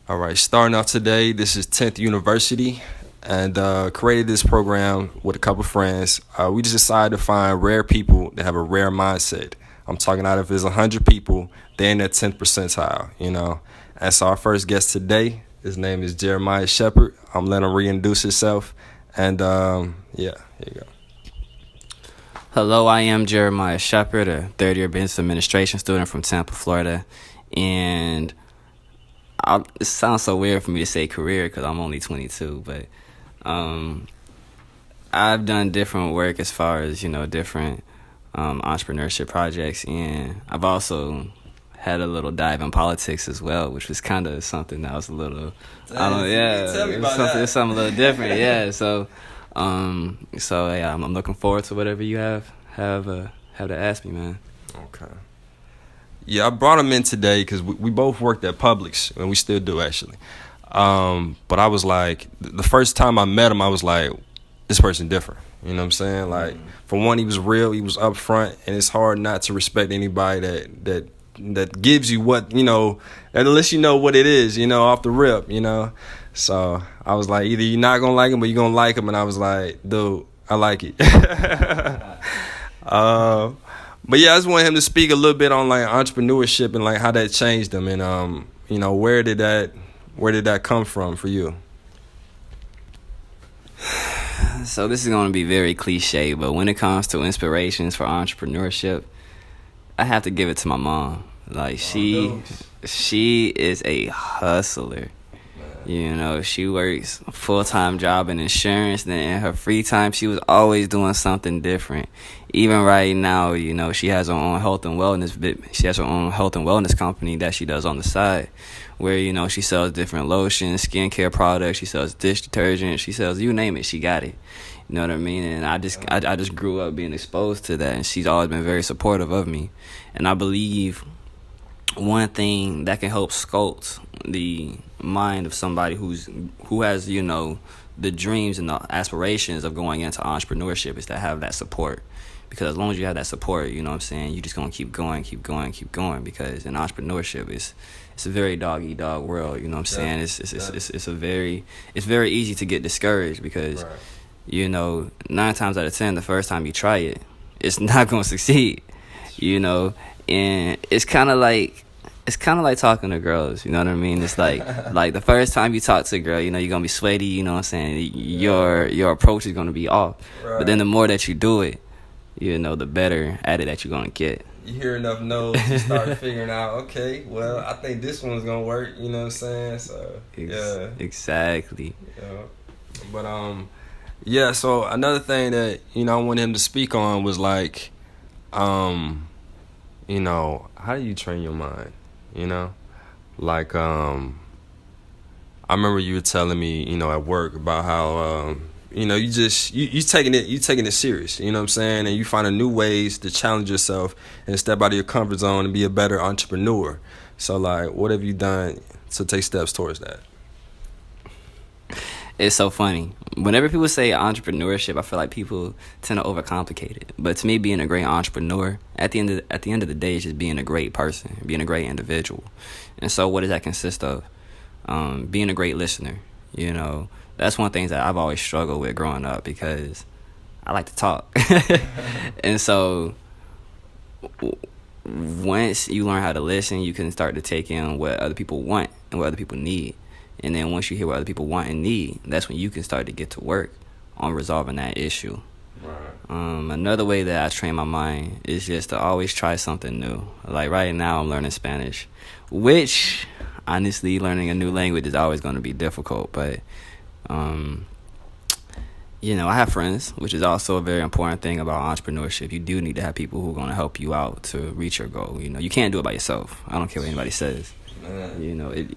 All right, starting off today, this is 10th University, and created this program with a couple friends. We just decided to find rare people that have a rare mindset. I'm talking out if there's 100 people, they're in that 10th percentile, you know. And so our first guest today, his name is Jeremiah Shepard. I'm letting him reintroduce himself, and yeah, here you go. Hello, I am Jeremiah Shepard, a third-year business administration student from Tampa, Florida, and it sounds so weird for me to say career because I'm only 22, but I've done different work as far as, different entrepreneurship projects, and I've also had a little dive in politics as well, which was kind of something that was a little, Tell me about that. It's something a little different, yeah. So yeah, I'm looking forward to whatever you have to ask me, man. Okay. Yeah, I brought him in today because we both worked at Publix, and we still do, actually. But I was like, the first time I met him, I was like, this person different. You know what I'm saying? Like, for one, he was real, he was upfront, and it's hard not to respect anybody that gives you what, that lets you know what it is, off the rip, So I was like, either you're not going to like him or you're going to like him. And I was like, dude, I like it. But yeah, I just want him to speak a little bit on like entrepreneurship and like how that changed him, and where did that come from for you? So this is going to be very cliche, but when it comes to inspirations for entrepreneurship, I have to give it to my mom. Like she is a hustler. She works a full-time job in insurance, and in her free time, she was always doing something different. Even right now, she has her own health and wellness. She has her own health and wellness company that she does on the side, where she sells different lotions, skincare products. She sells dish detergent. She sells, you name it, she got it. You know what I mean? And I just grew up being exposed to that, and she's always been very supportive of me. And I believe one thing that can help sculpt the mind of somebody who has the dreams and the aspirations of going into entrepreneurship is to have that support. Because as long as you have that support, you're just gonna keep going, because in entrepreneurship it's a very dog eat dog world, It's very easy to get discouraged because 9 times out of 10 the first time you try it, it's not gonna succeed, and it's kind of like talking to girls, you know what I mean? It's like the first time you talk to a girl, you're going to be sweaty, your approach is going to be off. Right. But then the more that you do it, the better at it that you're going to get. You hear enough no's, you start figuring out, okay, well, I think this one's going to work, you know what I'm saying? So, yeah. Exactly. Yeah. But, yeah, so another thing that, I wanted him to speak on was like, how do you train your mind? Like I remember you were telling me, at work about how you taking it serious, you know what I'm saying, and you finding new ways to challenge yourself and step out of your comfort zone and be a better entrepreneur. So like, what have you done to take steps towards that? It's so funny. Whenever people say entrepreneurship, I feel like people tend to overcomplicate it. But to me, being a great entrepreneur, at the end of the day, is just being a great person, being a great individual. And so, what does that consist of? Being a great listener. That's one of the things that I've always struggled with growing up because I like to talk. And so, once you learn how to listen, you can start to take in what other people want and what other people need. And then once you hear what other people want and need, that's when you can start to get to work on resolving that issue. Right. Another way that I train my mind is just to always try something new. Like right now I'm learning Spanish, which honestly learning a new language is always going to be difficult. But, I have friends, which is also a very important thing about entrepreneurship. You do need to have people who are going to help you out to reach your goal. You can't do it by yourself. I don't care what anybody says. Man.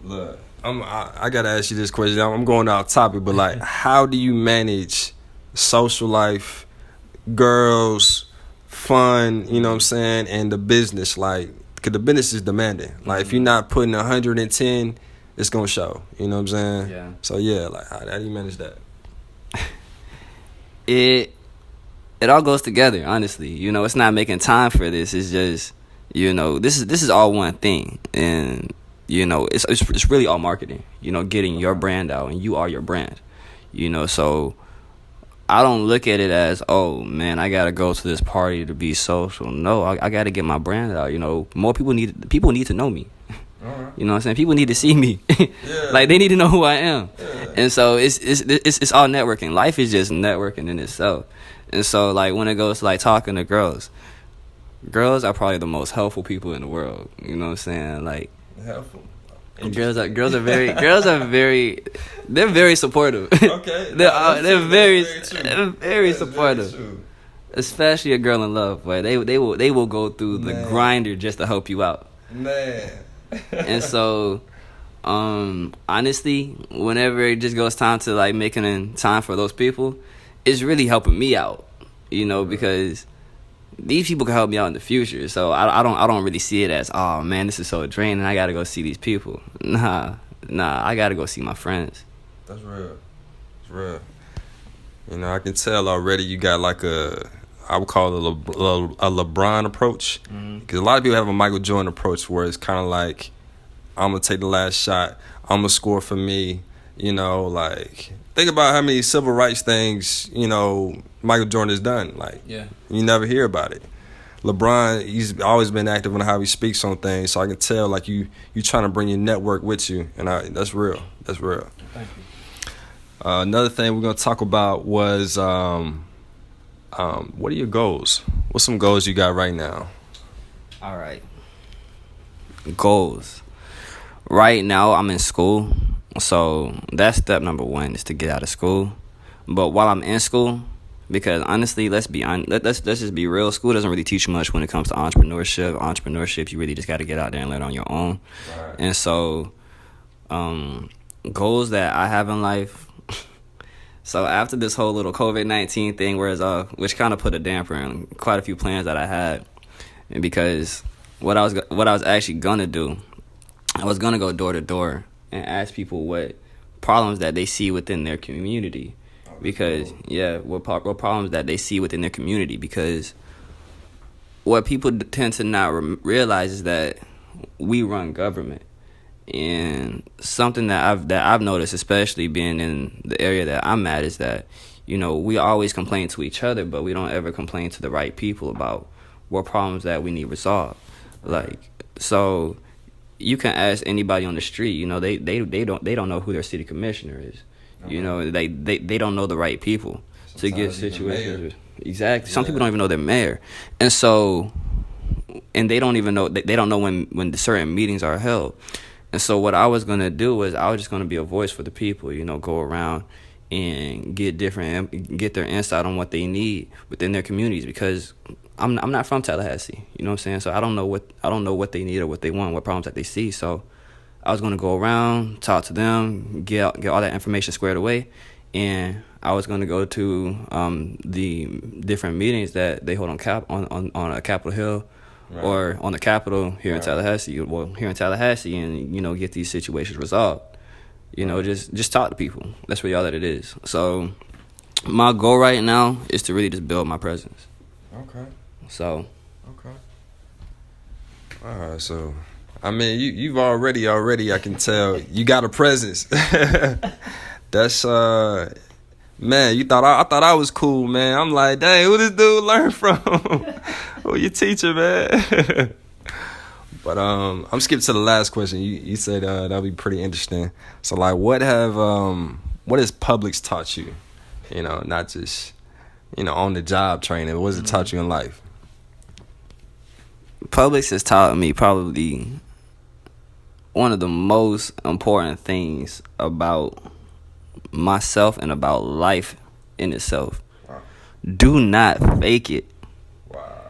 Look. I gotta ask you this question. I'm going off topic, but like, how do you manage social life, girls, fun, you know what I'm saying, and the business? Like, because the business is demanding. Like, if you're not putting 110, it's gonna show. You know what I'm saying? Yeah. So yeah, like, how do you manage that? it all goes together, honestly. You know, it's not making time for this. It's just, you know, this is all one thing. And, you know, it's really all marketing, you know, getting your brand out, and you are your brand. You know, so I don't look at it as, oh, man, I got to go to this party to be social. No, I got to get my brand out. You know, more people need to know me. Right. You know what I'm saying? People need to see me. Yeah. Like, they need to know who I am. Yeah. And so it's all networking. Life is just networking in itself. And so, like, when it goes to, like, talking to girls are probably the most helpful people in the world. You know what I'm saying? Like, helpful. Girls are very they're very supportive. Okay. they're true. very supportive. Especially a girl in love, where they will go through the grinder just to help you out. Man. And so, honestly, whenever it just goes time to, like, making time for those people, it's really helping me out, you know, because these people can help me out in the future. So I don't really see it as, oh man, this is so draining, I gotta go see these people. Nah, I gotta go see my friends. That's real. It's real. You know, I can tell already you got like I would call it a LeBron approach. Because a lot of people have a Michael Jordan approach where it's kind of like, I'm going to take the last shot. I'm going to score for me. You know, like, think about how many civil rights things, you know, Michael Jordan has done. Like, yeah, you never hear about it. LeBron, he's always been active on how he speaks on things. So I can tell, like, you trying to bring your network with you. And that's real. That's real. Thank you. Another thing we're going to talk about was, what are your goals? What's some goals you got right now? All right. Goals. Right now, I'm in school. So that's step number one, is to get out of school. But while I'm in school, because honestly, let's just be real. School doesn't really teach you much when it comes to entrepreneurship. Entrepreneurship, you really just got to get out there and learn on your own. Right. And so, goals that I have in life. So after this whole little COVID-19 thing wears off, which kind of put a damper on quite a few plans that I had, and because what I was actually gonna do, I was gonna go door to door and ask people what problems that they see within their community, because what problems that they see within their community, because what people tend to not realize is that we run government. And something that I've noticed, especially being in the area that I'm at, is that, you know, we always complain to each other, but we don't ever complain to the right people about what problems that we need resolved. Like, so you can ask anybody on the street, you know, they don't know who their city commissioner is. Uh-huh. You know, they don't know the right people to get situations. Exactly. Yeah. Some people don't even know their mayor, and so, and they don't even know when certain meetings are held. And so what I was going to do was I was just going to be a voice for the people, you know, go around and get their insight on what they need within their communities, because I'm not from Tallahassee, you know what I'm saying? So I don't know what they need or what they want, what problems that they see. So I was going to go around, talk to them, get all that information squared away, and I was going to go to the different meetings that they hold on a Capitol Hill. Right. Or on the Capitol here in Tallahassee, and, you know, get these situations resolved. You know, just talk to people. That's really all that it is. So my goal right now is to really just build my presence. Okay. So. Okay. All right. So, I mean, you've already I can tell you got a presence. That's man, I thought I was cool, man. I'm like, dang, who this dude learn from? Who your teacher, man? But I'm skipping to the last question. You said that'll be pretty interesting. So, like, what has Publix taught you? You know, not just, you know, on the job training. What has it taught you in life? Publix has taught me probably one of the most important things about myself and about life in itself. Wow. Do not fake it. Wow.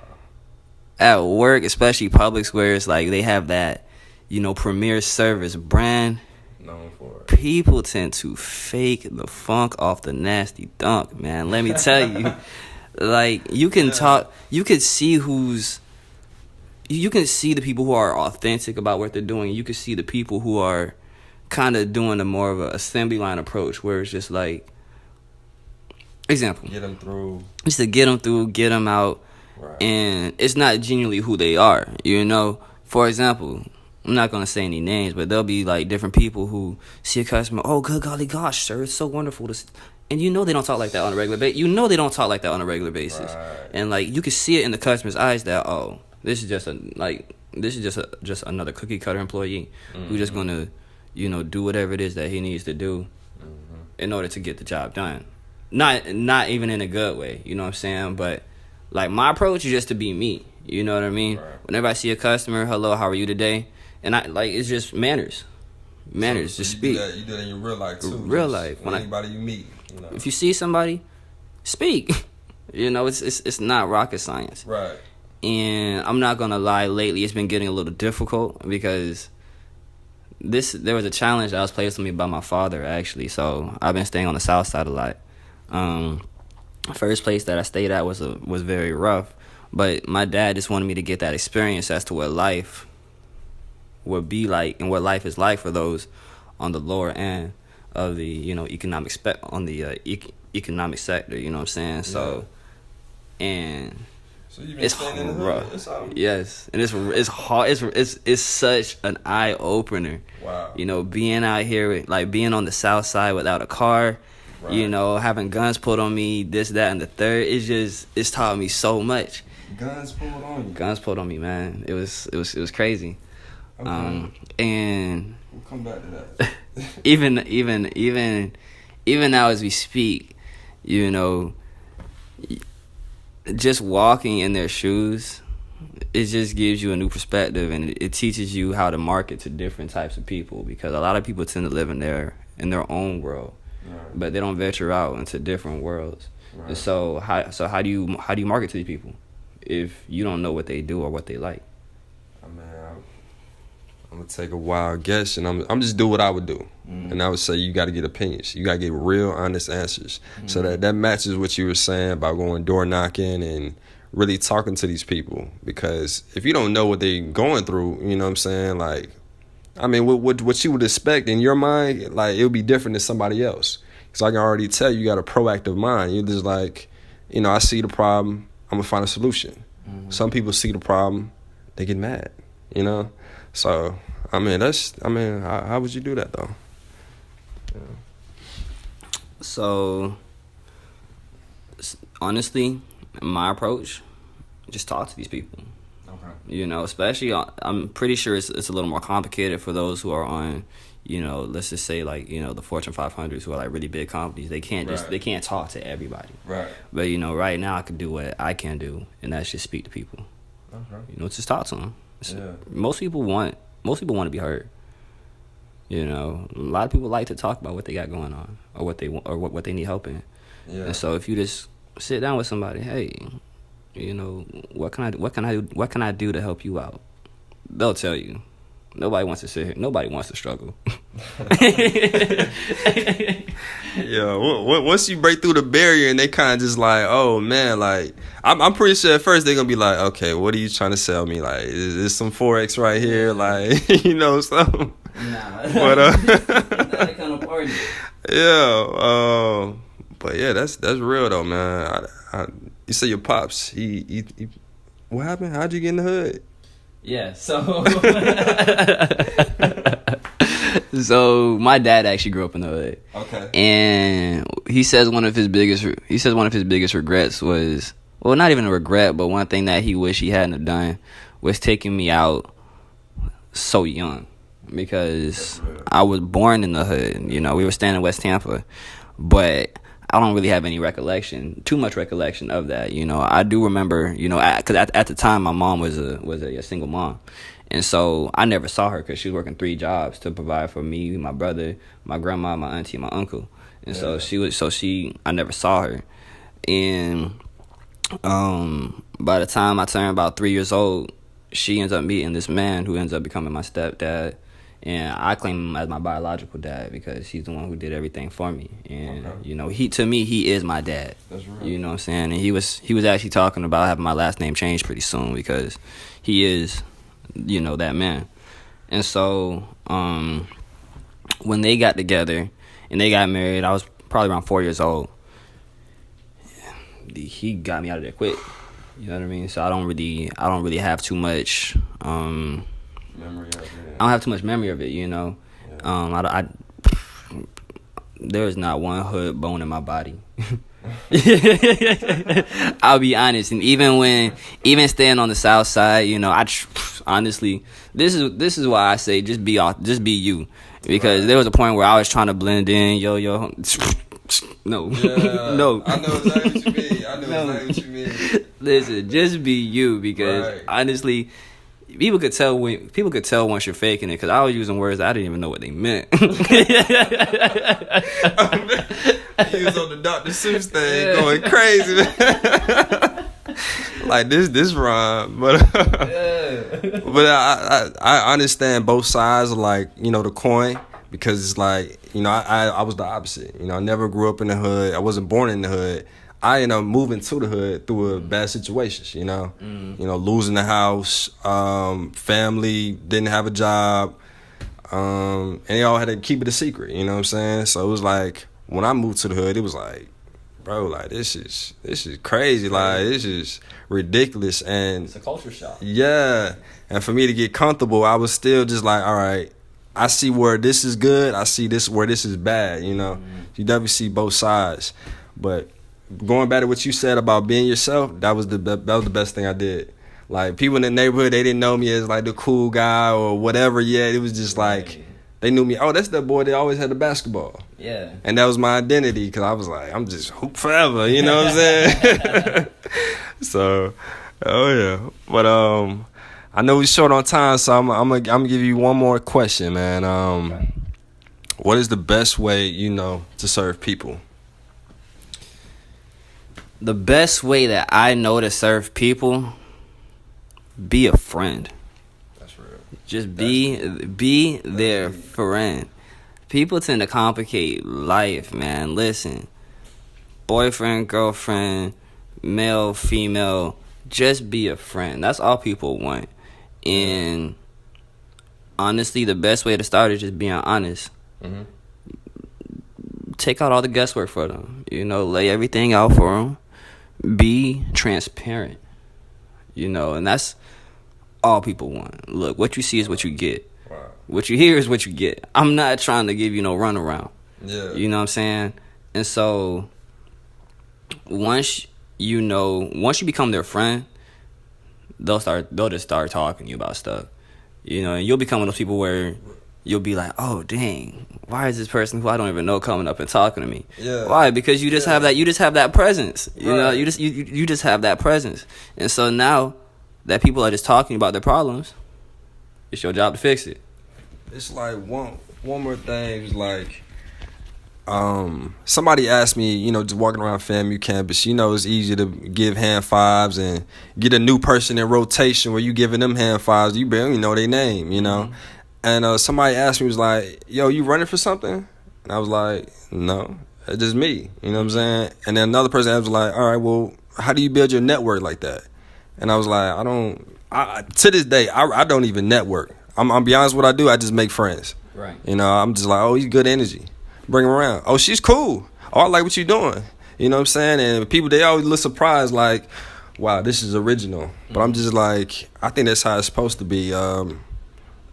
At work, especially Publix, where it's like they have that, you know, premier service brand. Known for it. People tend to fake the funk off the nasty dunk, man. Let me tell you. Like, you can talk, you can see the people who are authentic about what they're doing. You can see the people who are kind of doing a more of an assembly line approach, where it's just like, Example. Get them through. Just to get them through, get them out. Right. And it's not genuinely who they are, you know? For example, I'm not going to say any names, but there'll be, like, different people who see a customer, oh, good golly gosh, sir, it's so wonderful to and you know they don't talk like that on a regular basis. You know they don't talk like that on a regular basis. Right. And, like, you can see it in the customer's eyes that, oh, this is just another cookie cutter employee who's just going to, you know, do whatever it is that he needs to do in order to get the job done. Not even in a good way, you know what I'm saying? But, like, my approach is just to be me. You know what I mean? Right. Whenever I see a customer, hello, how are you today? And it's just manners. Manners, So just you speak. You do that in your real life too. Real Just life. When anybody you meet, you know. If you see somebody, speak. You know, it's not rocket science. Right. And I'm not gonna lie, lately it's been getting a little difficult because there was a challenge that was placed on me by my father, actually. So I've been staying on the south side a lot. First place that I stayed at was very rough, but my dad just wanted me to get that experience as to what life would be like and what life is like for those on the lower end of the, you know, economic economic sector. You know what I'm saying? So, and So you've been it's staying in the rough. hood? Yes, and it's hard. It's such an eye opener. Wow. You know, being out here, like being on the south side without a car. Right. You know, having guns pulled on me, this, that, and the third. It's taught me so much. Guns pulled on you. Guns pulled on me, man. It was crazy. Okay. And We'll come back to that. even now as we speak, you know, just walking in their shoes, it just gives you a new perspective, and it teaches you how to market to different types of people, because a lot of people tend to live in their own world, right, but they don't venture out into different worlds. Right. And so how do you market to these people if you don't know what they do or what they like? I mean, I'm gonna take a wild guess, and I'm just do what I would do, and I would say you got to get opinions. You got to get real, honest answers, so that matches what you were saying about going door knocking and really talking to these people. Because if you don't know what they're going through, you know what I'm saying, like, I mean, what you would expect in your mind, like, it would be different than somebody else. Because I can already tell you got a proactive mind. You're just like, you know, I see the problem, I'm gonna find a solution. Some people see the problem, they get mad, you know. So, how would you do that, though? Yeah. So, honestly, my approach, just talk to these people. Okay. You know, especially, I'm pretty sure it's a little more complicated for those who are on, you know, let's just say, like, you know, the Fortune 500s who are, like, really big companies. They can't they can't talk to everybody. Right. But, you know, right now I can do what I can do, and that's just speak to people. Okay. You know, just talk to them. Yeah. Most people want to be heard. You know, a lot of people like to talk about what they got going on or what they want or what they need help in. Yeah. And so if you just sit down with somebody, hey, you know, what can I do to help you out? They'll tell you. Nobody wants to sit here. Nobody wants to struggle. Yeah, once you break through the barrier and they kind of just like, oh man, like I'm pretty sure at first they're gonna be like, okay, what are you trying to sell me? Like, is this some Forex right here? Like, you know, something. Nah, but that kind of party. Yeah, but yeah, that's real though, man. You say your pops, he what happened? How'd you get in the hood? Yeah, so so my dad actually grew up in the hood. Okay. And he says one of his biggest regrets was, well, not even a regret, but one thing that he wished he hadn't have done was taking me out so young, because I was born in the hood. You know, we were staying in West Tampa, but I don't really have any too much recollection of that. You know, I do remember, you know, because at the time my mom was a single mom. And so I never saw her because she was working 3 jobs to provide for me, my brother, my grandma, my auntie, and my uncle. And so I never saw her. And by the time I turned about 3 years old, she ends up meeting this man who ends up becoming my stepdad. And I claim him as my biological dad because he's the one who did everything for me. And, you know, he is my dad. That's right. You know what I'm saying? And he was actually talking about having my last name changed pretty soon because he is, you know, that man. And so when they got together and they got married, I was probably around 4 years old. he got me out of there quick. You know what I mean? So I don't really have too much Memory of it. I don't have too much memory of it, you know. Yeah. There's not one hood bone in my body. I'll be honest, and even staying on the south side, you know, honestly, this is why I say just be you, because there was a point where I was trying to blend in, yo, no, Yeah, no, I know exactly what you mean. Exactly what you mean. Listen, just be you, because honestly, people could tell once you're faking it, because I was using words that I didn't even know what they meant. He was on the Dr. Seuss thing, going crazy, man. Like this rhyme, but I understand both sides of, like, you know, the coin, because it's like, you know, I was the opposite. You know, I never grew up in the hood. I wasn't born in the hood. I ended up moving to the hood through a bad situations, you know. You know, losing the house, family didn't have a job, and they all had to keep it a secret, you know what I'm saying? So it was like, when I moved to the hood, it was like, bro, like, this is crazy, like, this is ridiculous. And it's a culture shock. Yeah, and for me to get comfortable, I was still just like, all right, I see where this is good, I see this where this is bad, you know. You definitely see both sides. But going back to what you said about being yourself, that was the best thing I did. Like, people in the neighborhood, they didn't know me as like the cool guy or whatever yet. It was just like, they knew me, oh, that's that boy that always had the basketball. Yeah. And that was my identity, because I was like, I'm just hoop forever, you know what I'm saying? So, oh yeah. But I know we're short on time, so I'm gonna give you one more question, man. Okay. What is the best way, you know, to serve people? The best way that I know to serve people, be a friend. That's real. Just be their friend. People tend to complicate life, man. Listen, boyfriend, girlfriend, male, female, just be a friend. That's all people want. And honestly, the best way to start is just being honest. Mm-hmm. Take out all the guesswork for them. You know, lay everything out for them. Be transparent. You know, and that's all people want. Look, what you see is what you get. Wow. What you hear is what you get. I'm not trying to give you no runaround. Yeah. You know what I'm saying? And so once you become their friend, they'll just start talking to you about stuff. You know, and you'll become one of those people where you'll be like, oh dang, why is this person who I don't even know coming up and talking to me? Yeah. Why? Because you just have that presence. You know, Right. you just have that presence. And so now that people are just talking about their problems, it's your job to fix it. It's like one more thing. It's like, somebody asked me, you know, just walking around FAMU campus, you know, it's easy to give hand fives and get a new person in rotation where you giving them hand fives, you barely know their name, you know. Mm-hmm. And somebody asked me, was like, yo, you running for something? And I was like, no, it's just me, you know what I'm saying? And then another person was like, all right, well, how do you build your network like that? And I was like, to this day, I don't even network. I'm be honest with what I do. I just make friends. Right. You know, I'm just like, oh, he's good energy. Bring him around. Oh, she's cool. Oh, I like what you're doing. You know what I'm saying? And people, they always look surprised, like, wow, this is original. But I'm just like, I think that's how it's supposed to be.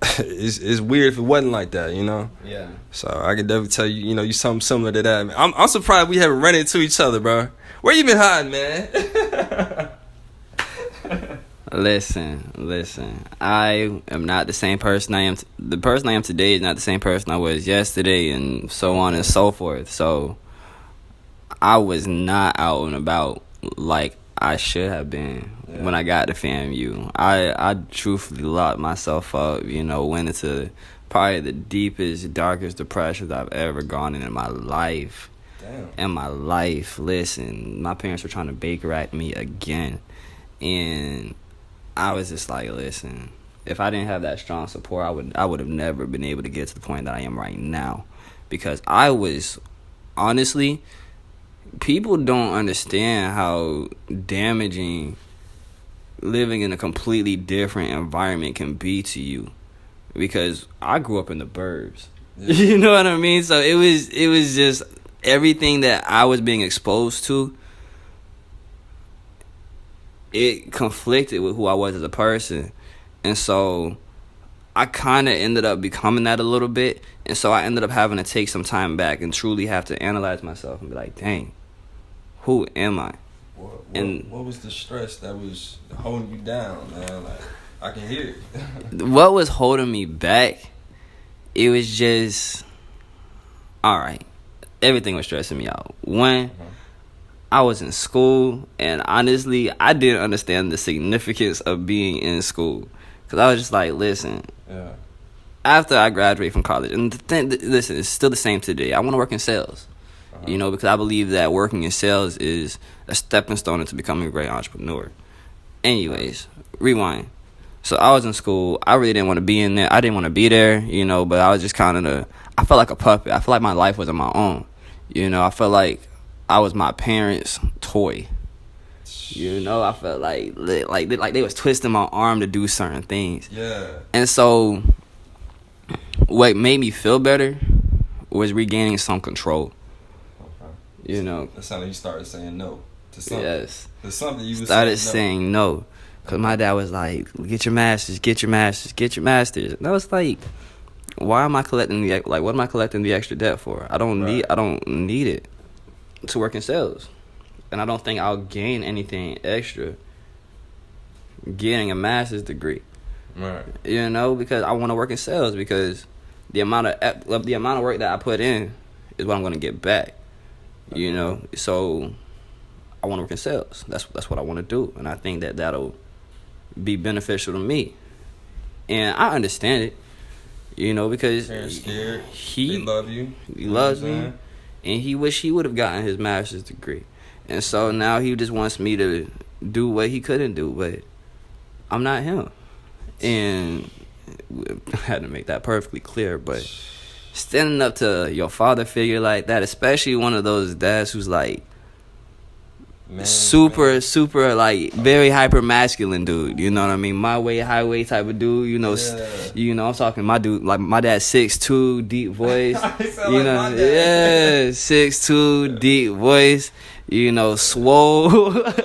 It's weird if it wasn't like that, you know? Yeah. So I can definitely tell you, you know, you something similar to that. I'm surprised we haven't run into each other, bro. Where you been hiding, man? Listen. I am not the same person I am. The person I am today is not the same person I was yesterday, and so on and so forth. So I was not out and about like I should have been when I got to FAMU. I truthfully locked myself up, you know, went into probably the deepest, darkest depressions I've ever gone in my life. Damn. In my life, listen, my parents were trying to baker at me again. And I was just like, listen, if I didn't have that strong support, I would have never been able to get to the point that I am right now. Because I was, honestly, people don't understand how damaging living in a completely different environment can be to you. Because I grew up in the burbs. Yeah. You know what I mean? So it was just everything that I was being exposed to. it conflicted with who I was as a person. And so I kind of ended up becoming that a little bit. And so I ended up having to take some time back and truly have to analyze myself and be like, dang, who am I? What was the stress that was holding you down, man? Like, I can hear it. What was holding me back? It was just, all right, everything was stressing me out. One, I was in school, and honestly, I didn't understand the significance of being in school. Because I was just like, listen, after I graduate from college, and listen, it's still the same today. I want to work in sales, because I believe that working in sales is a stepping stone into becoming a great entrepreneur. Anyways, rewind. So I was in school. I really didn't want to be in there. I didn't want to be there, but I was just kind of I felt like a puppet. I felt like my life wasn't my own. I felt like I was my parents' toy. I felt like they was twisting my arm to do certain things. Yeah. And so what made me feel better was regaining some control. Okay. That's how you started saying no to something. Yes. To something you started saying no. Because my dad was like, get your master's, get your master's, get your master's. And I was like, why am I collecting what am I collecting the extra debt for? I don't need it to work in sales. And I don't think I'll gain anything extra getting a master's degree. Right. Because I want to work in sales, because the amount of work that I put in is what I'm going to get back. So I want to work in sales. That's what I want to do, and I think that that'll be beneficial to me. And I understand it, because they're scared. They love you. He loves me, and he wish he would have gotten his master's degree. And so now he just wants me to do what he couldn't do, but I'm not him. And I had to make that perfectly clear. But standing up to your father figure like that, especially one of those dads who's like super, like very hyper masculine dude. You know what I mean? My way, highway type of dude. I'm talking my dude, like my dad's 6'2", deep voice. 6'2", deep voice. Swole. look,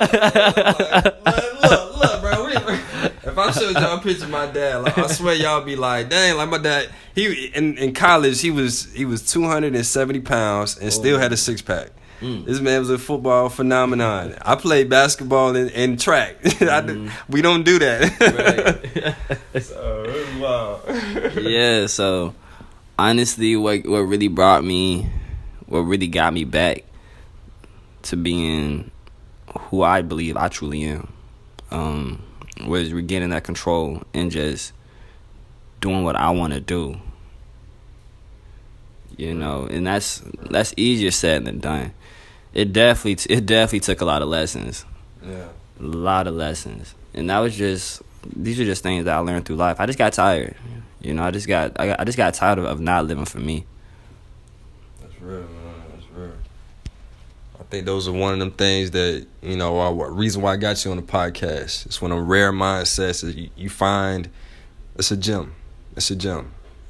bro. If I showed y'all a picture of my dad, like I swear y'all be like, dang, like my dad. He in college he was 270 pounds and still had a 6-pack. This man was a football phenomenon. I played basketball and track. We don't do that. Right. So it was wild. Yeah. So honestly, what really got me back to being who I believe I truly am, was regaining that control and just doing what I want to do. And that's easier said than done. It definitely took a lot of lessons. Yeah. A lot of lessons. And these are just things that I learned through life. I just got tired. I just got tired of not living for me. That's real, man. That's real. I think those are one of them things that, reason why I got you on the podcast. It's one of them rare mindsets that you find. It's a gem.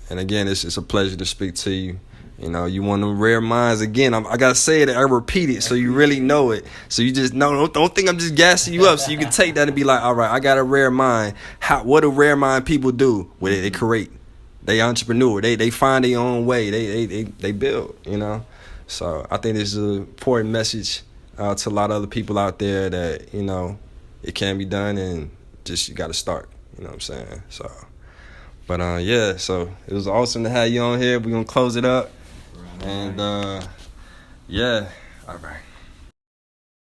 And again, it's a pleasure to speak to you. You one of them rare minds. Again, I gotta say it. I repeat it so you really know it. So you just don't think I'm just gassing you up. So you can take that and be like, all right, I got a rare mind. What do rare mind people do? Well, they create. They entrepreneur. They find their own way. They build. So I think this is an important message to a lot of other people out there that it can be done, and just you got to start. You know what I'm saying? So, but so it was awesome to have you on here. We're gonna close it up. And all right.